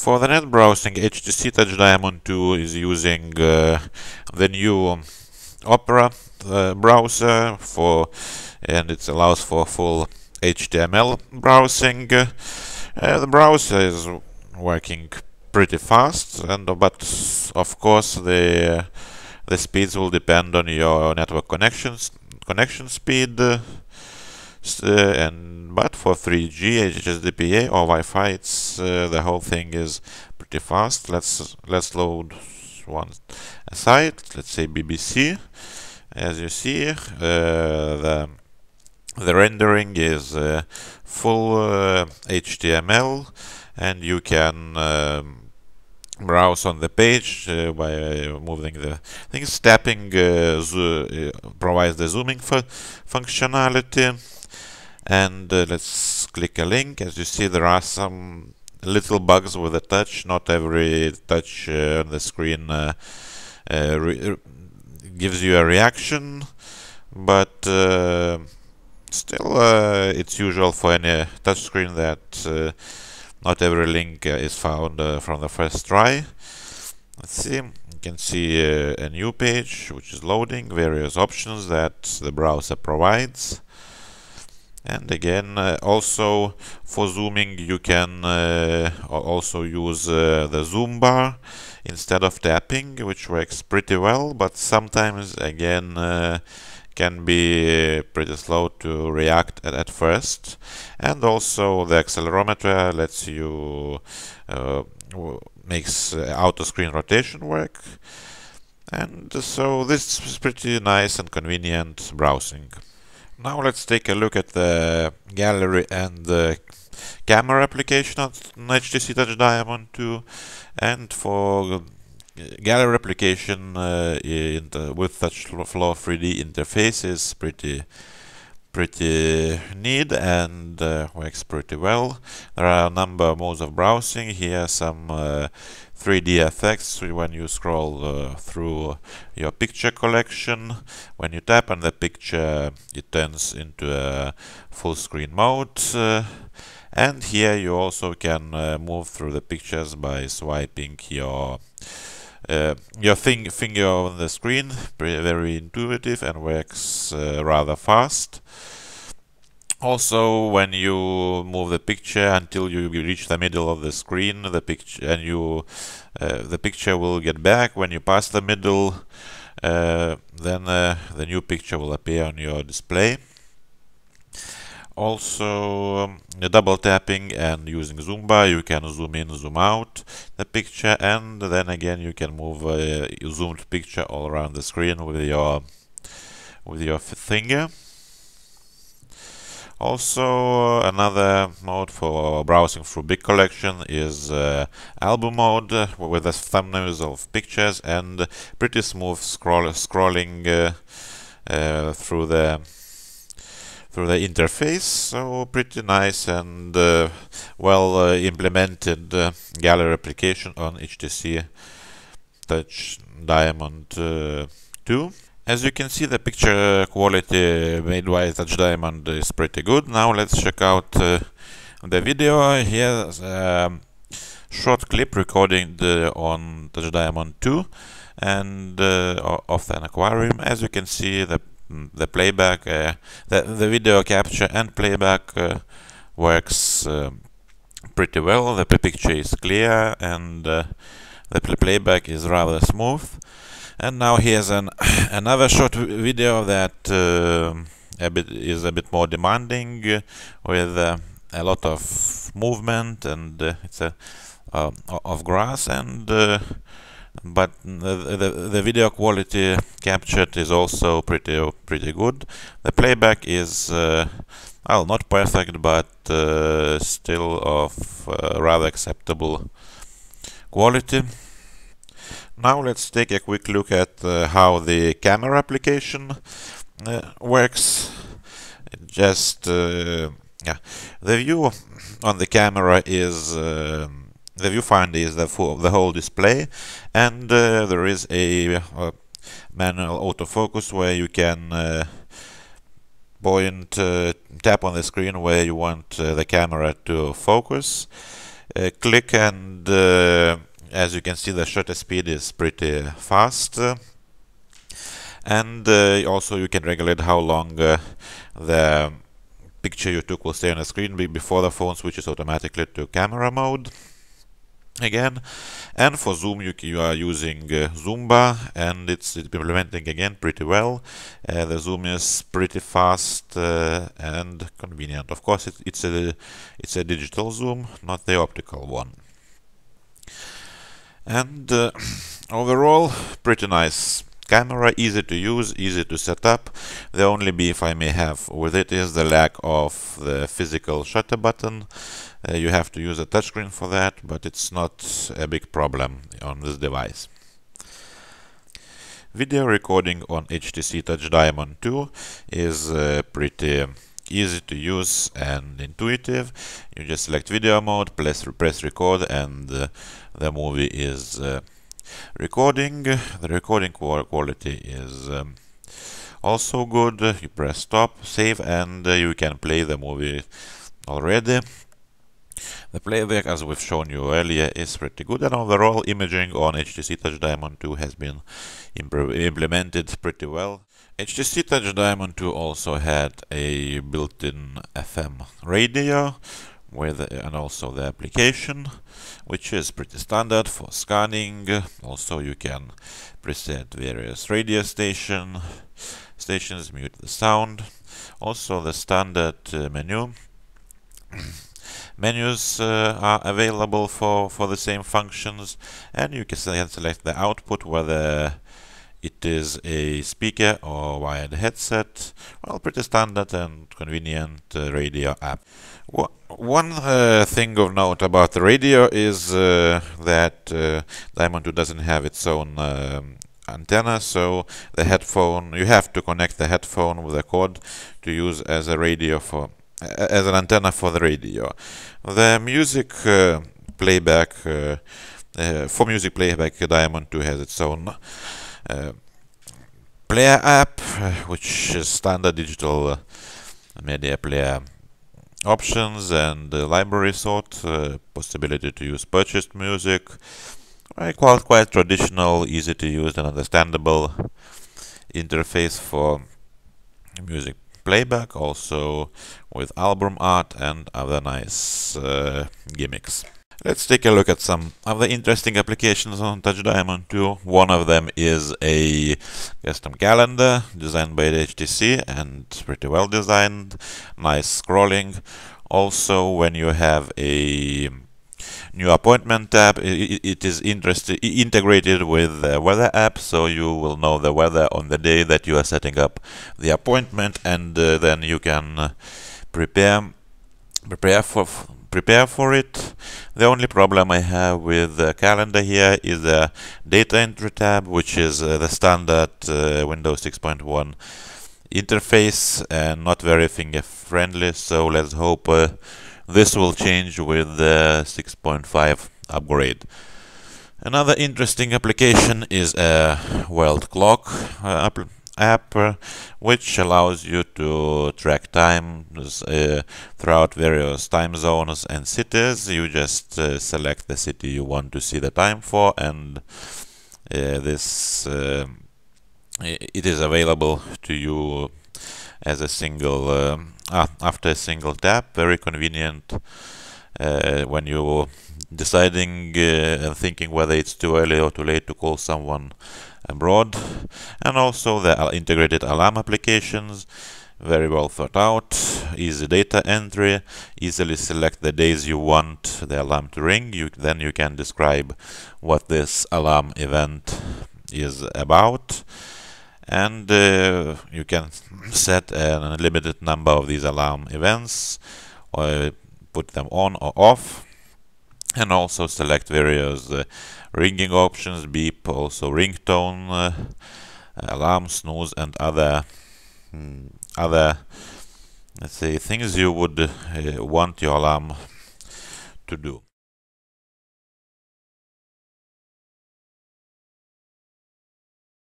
For the net browsing, HTC Touch Diamond 2 is using the new Opera browser and it allows for full HTML browsing. The browser is working pretty fast, but of course the speeds will depend on your network connection speed. But for 3G, HSDPA or Wi-Fi, the whole thing is pretty fast. Let's load one site. Let's say BBC. As you see, the rendering is full HTML, and you can browse on the page by moving the things. Tapping provides the zooming functionality. And let's click a link. As you see, there are some little bugs with the touch. Not every touch on the screen gives you a reaction, but still it's usual for any touch screen that not every link is found from the first try. Let's see. You can see a new page which is loading, various options that the browser provides. And again, also for zooming, you can also use the zoom bar instead of tapping, which works pretty well, but sometimes again can be pretty slow to react at first. And also the accelerometer lets you makes auto screen rotation work. And so this is pretty nice and convenient browsing. Now let's take a look at the gallery and the camera application on HTC Touch Diamond 2. And for gallery application with TouchFlow 3D interface is pretty neat and works pretty well. There are a number of modes of browsing. Here some 3D effects when you scroll through your picture collection. When you tap on the picture, it turns into a full screen mode. And here you also can move through the pictures by swiping your finger on the screen. Very intuitive and works rather fast. Also, when you move the picture until you reach the middle of the screen, the picture will get back. When you pass the middle, then the new picture will appear on your display. Also, double tapping and using zoom bar, you can zoom in, zoom out the picture, and then again you can move a zoomed picture all around the screen with your finger. Also, another mode for browsing through big collection is album mode with the thumbnails of pictures and pretty smooth scrolling through the interface. So pretty nice and well implemented gallery application on HTC Touch Diamond 2. As you can see, the picture quality made by Touch Diamond is pretty good. Now let's check out the video. Here's a short clip recorded on Touch Diamond 2 and of an aquarium. As you can see, the playback, the video capture and playback works pretty well. The picture is clear and the playback is rather smooth. And now here's another short video that is a bit more demanding with a lot of movement and it's of grass and but the video quality captured is also pretty good. The playback is well, not perfect, but still of rather acceptable quality. Now let's take a quick look at how the camera application works. Just yeah, the view on the camera is the viewfinder is the whole display, and there is a manual autofocus where you can tap on the screen where you want the camera to focus. click, and as you can see, the shutter speed is pretty fast. And also you can regulate how long the picture you took will stay on the screen before the phone switches automatically to camera mode again. And for zoom, you are using zoom bar, and it's implementing again pretty well. The zoom is pretty fast and convenient. Of course, it's a digital zoom, not the optical one. And overall, pretty nice camera, easy to use, easy to set up. The only beef I may have with it is the lack of the physical shutter button. You have to use a touchscreen for that, but it's not a big problem on this device. Video recording on HTC Touch Diamond 2 is pretty easy to use and intuitive. You just select video mode, press record, and the movie is recording. The recording quality is also good. You press stop, save, and you can play the movie already. The playback, as we've shown you earlier, is pretty good, and overall imaging on HTC Touch Diamond 2 has been implemented pretty well. HTC Touch Diamond 2 also had a built-in FM radio and also the application, which is pretty standard for scanning. Also you can preset various radio stations, mute the sound. Also the standard menus are available for the same functions, and you can select the output, whether it is a speaker or wired headset. Well, pretty standard and convenient radio app. One thing of note about the radio is that Diamond 2 doesn't have its own antenna, so the headphone, you have to connect the headphone with a cord to use as a radio as an antenna for the radio. The music playback, for music playback, Diamond 2 has its own player app, which is standard digital media player options and library sort, possibility to use purchased music, quite traditional, easy to use and understandable interface for music playback, also with album art and other nice gimmicks. Let's take a look at some other interesting applications on Touch Diamond 2. One of them is a custom calendar designed by the HTC and pretty well designed, nice scrolling. Also, when you have a new appointment tab, it is integrated with the weather app, so you will know the weather on the day that you are setting up the appointment, and then you can prepare for it. The only problem I have with the calendar here is the data entry tab, which is the standard Windows 6.1 interface and not very finger friendly, so let's hope this will change with the 6.5 upgrade. Another interesting application is a world clock app, which allows you to track time throughout various time zones and cities. You just select the city you want to see the time for, and it is available to you as a single after a single tap. Very convenient when you're deciding and thinking whether it's too early or too late to call someone abroad. And also the integrated alarm applications, very well thought out, easy data entry, easily select the days you want the alarm to ring. Then you can describe what this alarm event is about, and you can set an unlimited number of these alarm events, or put them on or off, and also select various ringing options, beep, also ringtone, alarm, snooze, and other let's say things you would want your alarm to do.